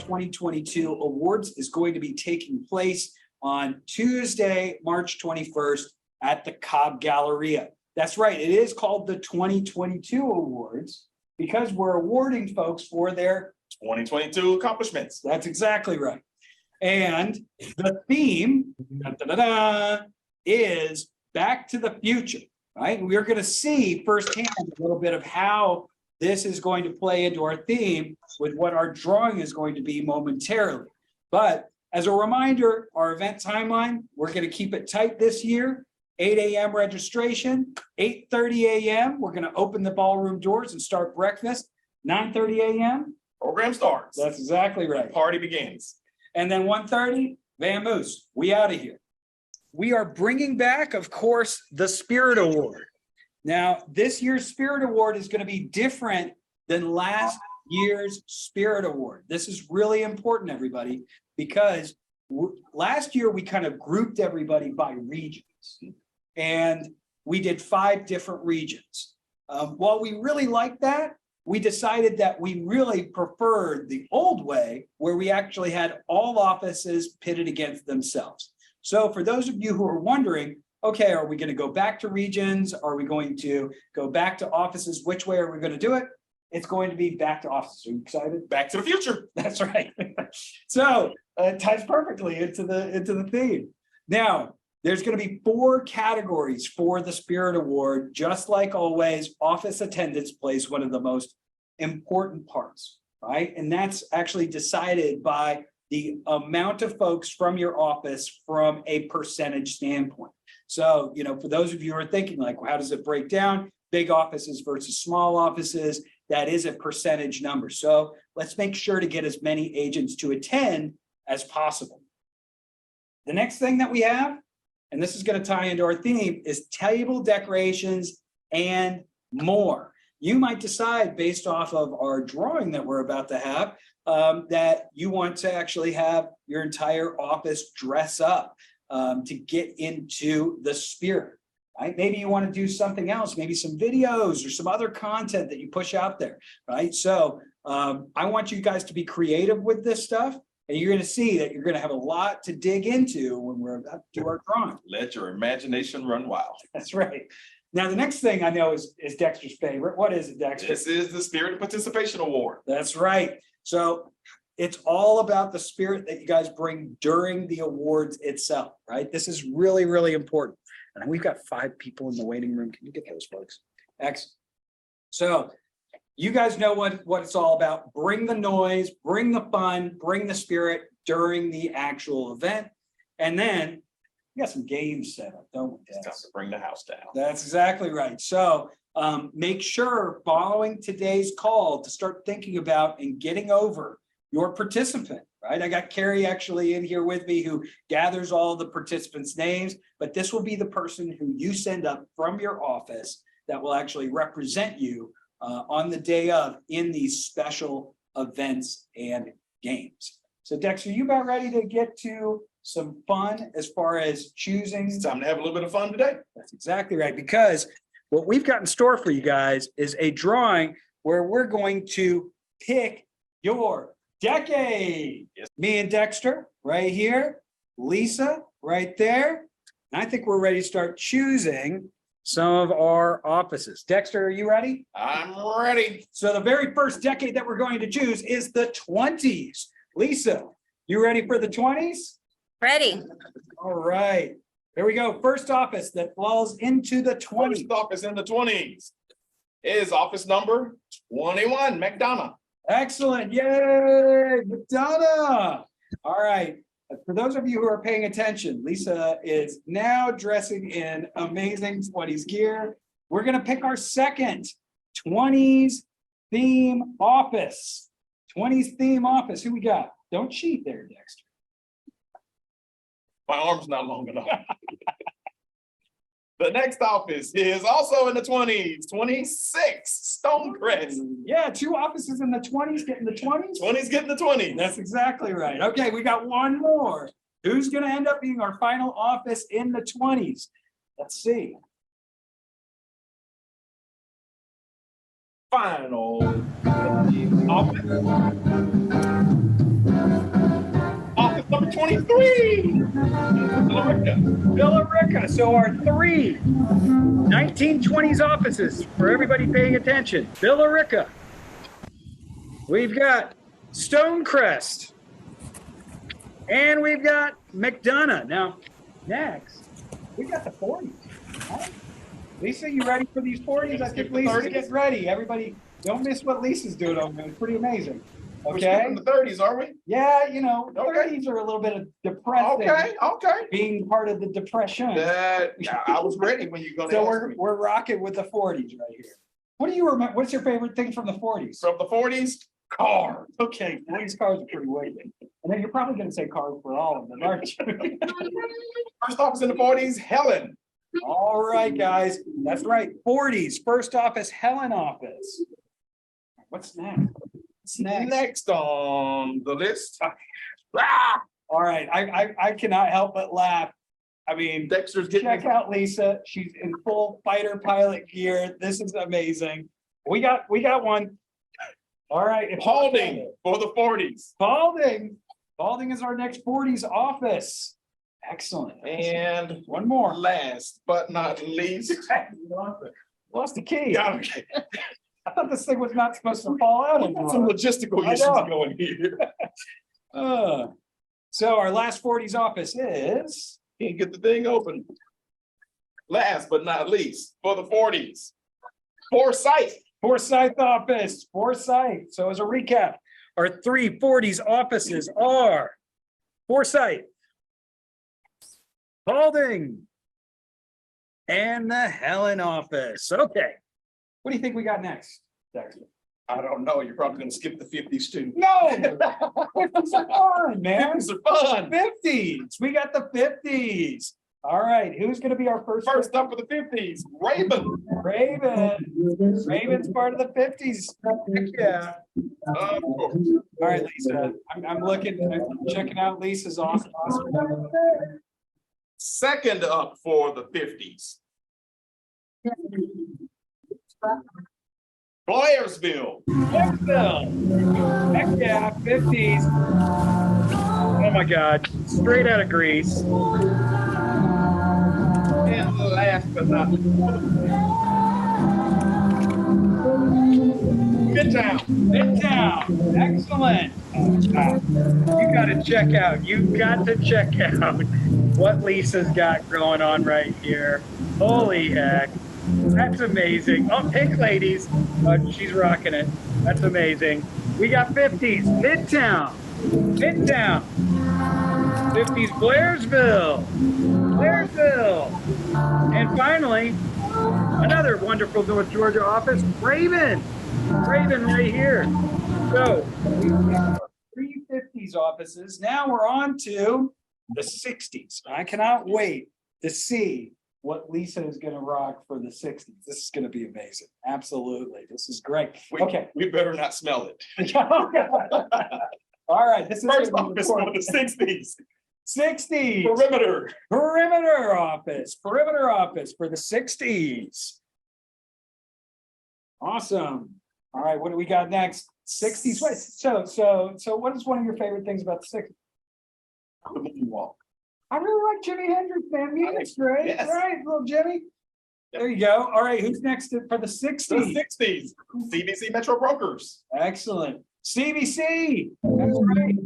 2022 awards is going to be taking place on Tuesday, March 21st at the Cobb Galleria. That's right, it is called the 2022 awards because we're awarding folks for their 2022 accomplishments. That's exactly right. And the theme is Back to the Future, right? And we're going to see firsthand a little bit of how this is going to play into our theme with what our drawing is going to be momentarily. But as a reminder, our event timeline, we're going to keep it tight this year. 8 a.m. registration, 8:30 a.m. We're going to open the ballroom doors and start breakfast. 9:30 a.m. Program starts. That's exactly right. The party begins. And then 1:30, vamoose, we out of here. We are bringing back, of course, the Spirit Award. Now, this year's Spirit Award is going to be different than last year's Spirit Award. This is really important, everybody, because last year we kind of grouped everybody by regions. And we did 5 different regions. While we really liked that, we decided that we really preferred the old way where we actually had all offices pitted against themselves. So for those of you who are wondering, okay, are we going to go back to regions? Are we going to go back to offices? Which way are we going to do it? It's going to be back to offices. Are you excited? Back to the future. That's right. So it ties perfectly into the theme. Now, there's going to be 4 categories for the Spirit Award. Just like always, office attendance plays one of the most important parts, right? And that's actually decided by the amount of folks from your office from a percentage standpoint. So, for those of you who are thinking like, well, how does it break down? Big offices versus small offices, that is a percentage number. So let's make sure to get as many agents to attend as possible. The next thing that we have, and this is going to tie into our theme, is table decorations and more. You might decide based off of our drawing that we're about to have that you want to actually have your entire office dress up to get into the spirit, right? Maybe you want to do something else, maybe some videos or some other content that you push out there, right? So I want you guys to be creative with this stuff. And you're going to see that you're going to have a lot to dig into when we're about to do our drawing. Let your imagination run wild. That's right. Now, the next thing I know is Dexter's favorite. What is it, Dexter? This is the Spirit Participation Award. That's right. So it's all about the spirit that you guys bring during the awards itself, right? This is really, really important. And we've got 5 people in the waiting room. Can you get those folks? Excellent. So you guys know what it's all about. Bring the noise, bring the fun, bring the spirit during the actual event. And then we got some games set up, don't we? It's time to bring the house down. That's exactly right. So make sure following today's call to start thinking about and getting over your participant, right? I got Carrie actually in here with me who gathers all the participants' names, but this will be the person who you send up from your office that will actually represent you on the day of in these special events and games. So Dexter, you about ready to get to some fun as far as choosing? It's time to have a little bit of fun today. That's exactly right, because what we've got in store for you guys is a drawing where we're going to pick your decade. Yes. Me and Dexter right here, Lisa right there. And I think we're ready to start choosing some of our offices. Dexter, are you ready? I'm ready. So the very first decade that we're going to choose is the 20s. Lisa, you ready for the 20s? Ready. All right. Here we go. First office that falls into the 20s. First office in the 20s is office number 21, McDonough. Excellent. Yay, McDonough. All right. For those of you who are paying attention, Lisa is now dressing in amazing 20s gear. We're going to pick our second 20s theme office. 20s theme office. Who we got? Don't cheat there, Dexter. My arm's not long enough. The next office is also in the 20s, 26, Stonecrest. Yeah, 2 offices in the 20s getting the 20s. 20s getting the 20s. That's exactly right. Okay, we got one more. Who's going to end up being our final office in the 20s? Let's see. Final office Office number 23. Villarica. So our three 1920s offices for everybody paying attention. Villarica. We've got Stonecrest. And we've got McDonough. Now, next, we got the 40s. Right? Lisa, you ready for these 40s? I think Lisa's getting ready. Everybody, don't miss what Lisa's doing over there. It's pretty amazing. Okay. We're in the 30s, are we? Yeah, you know, 30s are a little bit of depressing. Okay. Being part of the depression. I was ready when you're gonna. So we're rocking with the 40s right here. What do you remember? What's your favorite thing from the 40s? From the 40s, cars. Okay, these cars are pretty wicked. And then you're probably going to say cars for all of them, aren't you? First office in the 40s, Helen. All right, guys. That's right. 40s, first office, Helen office. What's next? What's next? Next on the list. All right. I cannot help but laugh. I mean, Dexter's getting. check out Lisa. She's in full fighter pilot gear. This is amazing. We got one. All right. Paulding for the 40s. Paulding is our next 40s office. Excellent. And one more. Last but not least. Lost the key. Yeah, okay. I thought this thing was not supposed to fall out. Some logistical issues going here. So our last 40s office is. Can't get the thing open. Last but not least, for the 40s, Forsyth office. Forsyth. So as a recap, our three 40s offices are Forsyth, Paulding, and the Helen office. Okay. What do you think we got next, Dexter? I don't know. You're probably going to skip the 50s too. No, 50s are fun, man. 50s are fun. 50s. We got the 50s. All right. Who's going to be our first? First up for the 50s, Raven. Raven's part of the 50s. Yeah. All right, Lisa. I'm checking out Lisa's awesome. Second up for the 50s. Blairsville. Heck yeah, 50s. Oh my God, straight out of Greece. And last but not least, Midtown, excellent. You got to check out what Lisa's got going on right here. Holy heck. That's amazing. Oh, Pink Ladies. She's rocking it. That's amazing. We got 50s. Midtown. 50s Blairsville. And finally, another wonderful North Georgia office, Raven right here. So we have 3 50s offices. Now we're on to the 60s. I cannot wait to see what Lisa is going to rock for the 60s. This is going to be amazing. Absolutely. This is great. Okay. We better not smell it. All right. This is first office for the 60s. 60s. Perimeter office for the 60s. Awesome. All right. What do we got next? 60s. So what is one of your favorite things about the 60s? The moonwalk. I really like Jimi Hendrix, man. Music's great. Yes. Right, little Jimmy. There you go. All right, who's next for the 60s? The 60s. CBC Metro Brokers. Excellent. CBC. That's right.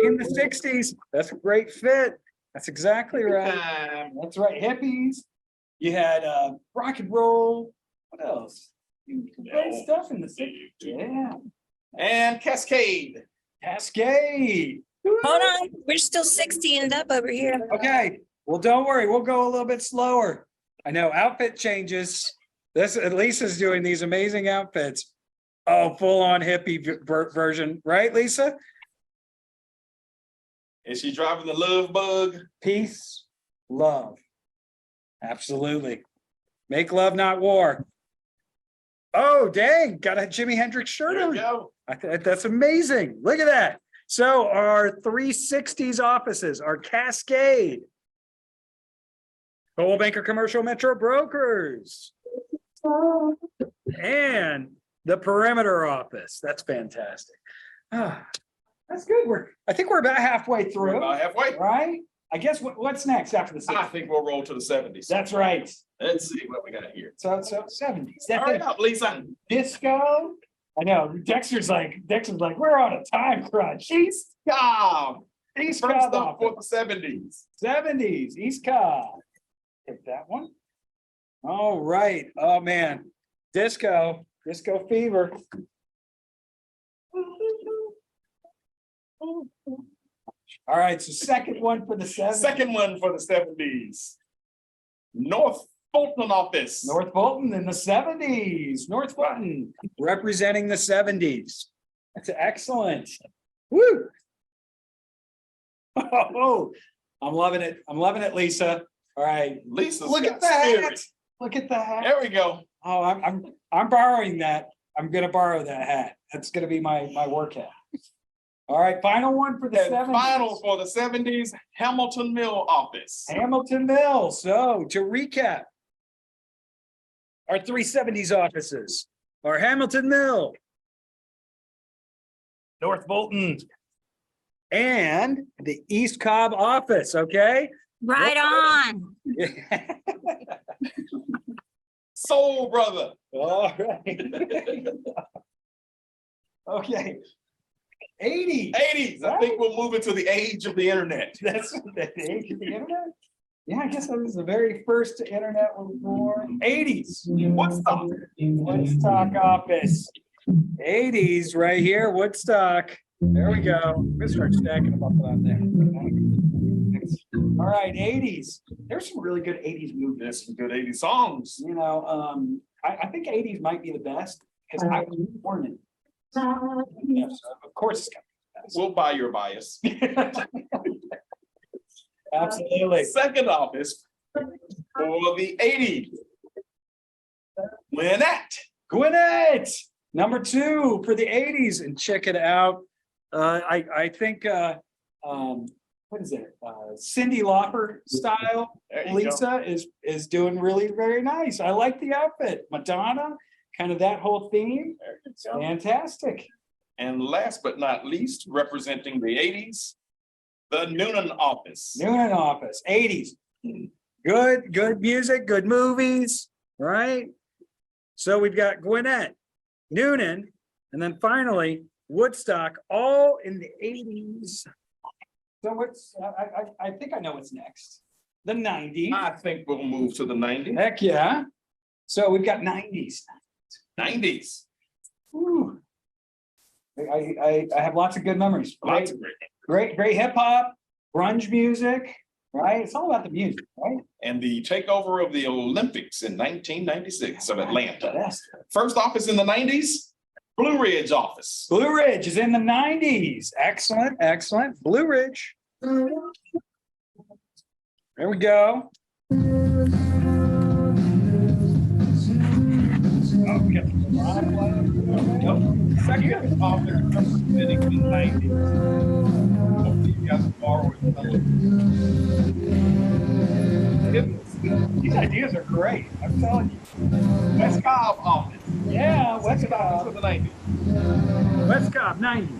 In the 60s. That's a great fit. That's exactly right. That's right. Hippies. You had rock and roll. What else? Great stuff in the 60s. Yeah. And Cascade. Hold on, we're still 60 and up over here. Okay, well, don't worry, we'll go a little bit slower. I know outfit changes. Lisa's doing these amazing outfits. Oh, full on hippie version, right, Lisa? Is she driving the love bug? Peace, love. Absolutely. Make love, not war. Oh, dang, got a Jimi Hendrix shirt There on. you go. That's amazing. Look at that. So our 360s offices are Cascade, Coldwell Banker Commercial Metro Brokers, and the Perimeter office. That's fantastic. That's good. I think we're about halfway We're through, about halfway. right? I guess what's next after the I 60s? think we'll roll to the 70s. That's right. Let's see what we got here. So 70s. Hurry up, Lisa. Disco. I know. Dexter's like, we're on a time crunch. East Cobb. East First Cobb up for office. the 70s. 70s, East Cobb. Hit that one. All right. Oh, man. Disco fever. All right. So second one for the 70s. Second one for the 70s. North Fulton office. North Bolton in the 70s. North Bolton representing the 70s. That's excellent. Woo. Oh, I'm loving it. I'm loving it, Lisa. All right. Lisa's Look got at the hat. spirit. Look at the hat. There we go. Oh, I'm borrowing that. I'm gonna borrow that hat. That's gonna be my work hat. All right, final one for the And 70s. final for the 70s, Hamilton Mill office. Hamilton Mill. So to recap, our 370s offices are Hamilton Mill, North Bolton, and the East Cobb office. Okay. Right on. Soul Brother. All right. Okay. 80. 80s. I think we'll move into the age of the internet. That's the age of the internet. Yeah, I guess that was the very first internet was born. 80s. Woodstock. Woodstock office. 80s right here, Woodstock. There we go. I'm gonna start stacking them up on there. All right, 80s. There's some really good 80s movies. There's some good 80s songs. You know, I think 80s might be the best because I was born in. Yeah, so of course it's got We'll buy your bias. to be the best. Absolutely. Second office for the 80s. Gwinnett. Gwinnett, number 2 for the 80s, and check it out. I think what is it? Cyndi Lauper style. There you Lisa is doing really very nice. I like the outfit. Madonna, kind of that whole theme. There you go. Fantastic. And last but not least, representing the 80s, the Noonan office. Noonan office, 80s. Good music, good movies, right? So we've got Gwinnett, Noonan, and then finally Woodstock, all in the 80s. So what's I think I know what's next. The 90s. I think we'll move to the 90s. Heck yeah. So we've got 90s. 90s. Ooh. I have lots of good memories. Lots Great, of great. great hip hop, grunge music, right? It's all about the music, right? And the takeover of the Olympics in 1996 of Atlanta. Best. First office in the 90s, Blue Ridge office. Blue Ridge is in the 90s. Excellent, excellent. Blue Ridge. There we go. Oh, we got the Second office representing the 90s. Hopefully you guys borrow it. These ideas are great. I'm telling you. West Cobb office. Yeah, West Second office Cobb. of the 90s. West Cobb, 90s.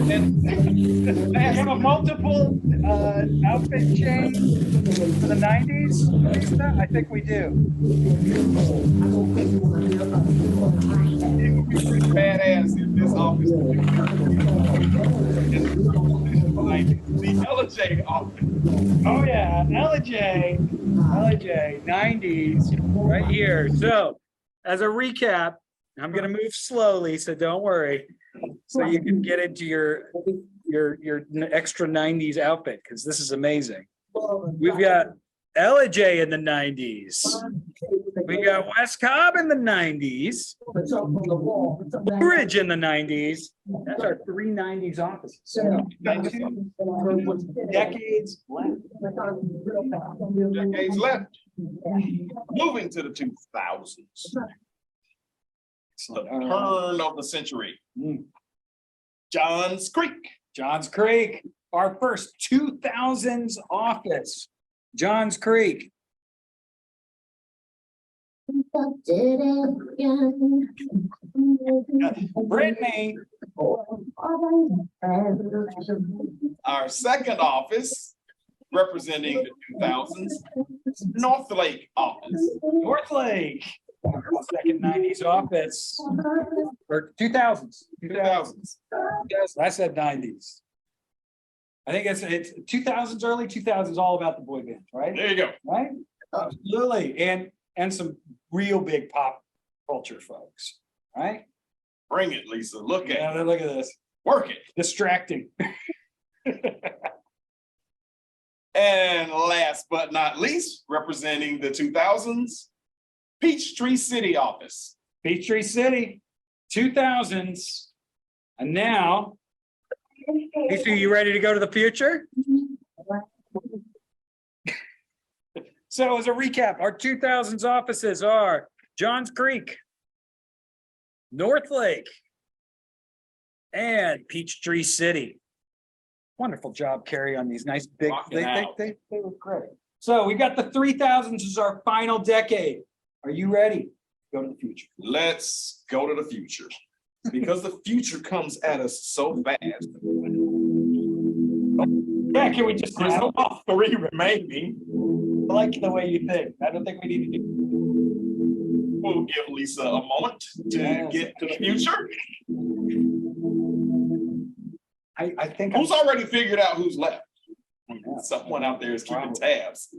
And I have a multiple outfit change for the 90s. Lisa? I think we do. It would be pretty badass if this office. The LJ office. Oh yeah, LJ, 90s, right here. So, as a recap, I'm gonna move slowly, so don't worry. So you can get into your extra 90s outfit, because this is amazing. We've got LJ in the 90s. We got West Cobb in the 90s. Blue Ridge in the 90s. That's our 3 90s offices. Decades left. Decades left. Moving to the 2000s. The turn of the century. Johns Creek. Johns Creek, our first 2000s office. Johns Creek. Brittany. Our second office, representing the 2000s, North Lake office. North Lake. Second 90s office. Or 2000s. 2000s. I said 90s. I think it's 2000s, early 2000s, all about the boy band, right? There you go. Right? Absolutely. And some real big pop culture folks, right? Bring it, Lisa. Look at Yeah, it. look at this. Work it. Distracting. And last but not least, representing the 2000s, Peachtree City office. Peachtree City, 2000s. And now, Lisa, you ready to go to the future? So as a recap, our 2000s offices are Johns Creek, North Lake, and Peachtree City. Wonderful job, Carrie, on these nice big, Rocking out. they look great. So we've got the 3000s as our final decade. Are you ready? Go to the future. Let's go to the future. Because the future comes at us so fast. Yeah, can we just There's have only 3 remaining. I like the way you think. I don't think we need to do. We'll give Lisa a moment to get to the future. I think. Who's already figured out who's left? Yeah. Someone out there is keeping Probably. tabs.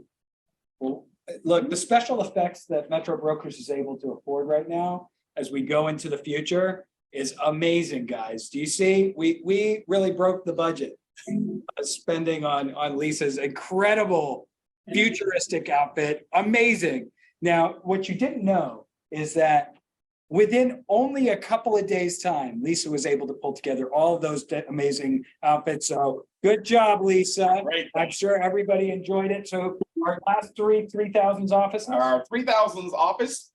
Well, look, the special effects that Metro Brokers is able to afford right now as we go into the future is amazing, guys. Do you see? We really broke the budget spending on Lisa's incredible futuristic outfit. Amazing. Now, what you didn't know is that within only a couple of days' time, Lisa was able to pull together all of those amazing outfits. So good job, Lisa. Great. I'm sure everybody enjoyed it. So our last 3000s offices. Our 3000s office,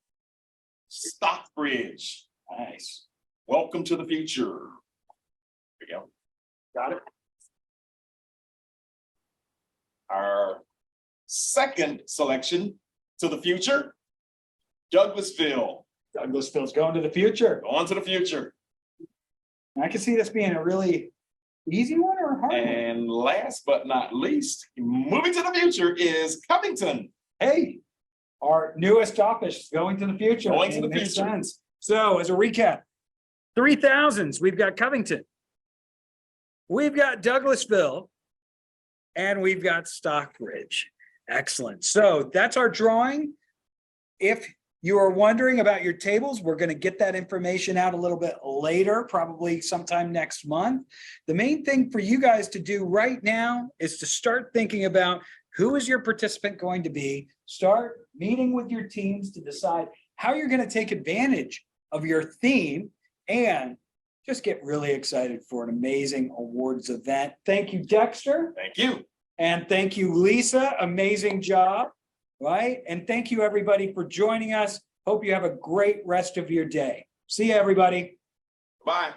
Stockbridge. Nice. Welcome to the future. There we go. Got it. Our second selection to the future, Douglasville. Douglasville's going to the future. On to the future. I can see this being a really easy one or a hard one. And last but not least, moving to the future is Covington. Hey, our newest office going to the future. Going to It the makes future. sense. So as a recap, 3000s, we've got Covington. We've got Douglasville. And we've got Stockbridge. Excellent. So that's our drawing. If you are wondering about your tables, we're going to get that information out a little bit later, probably sometime next month. The main thing for you guys to do right now is to start thinking about who is your participant going to be, start meeting with your teams to decide how you're going to take advantage of your theme, and just get really excited for an amazing awards event. Thank you, Dexter. Thank you. And thank you, Lisa. Amazing job, right? And thank you, everybody, for joining us. Hope you have a great rest of your day. See you, everybody. Bye.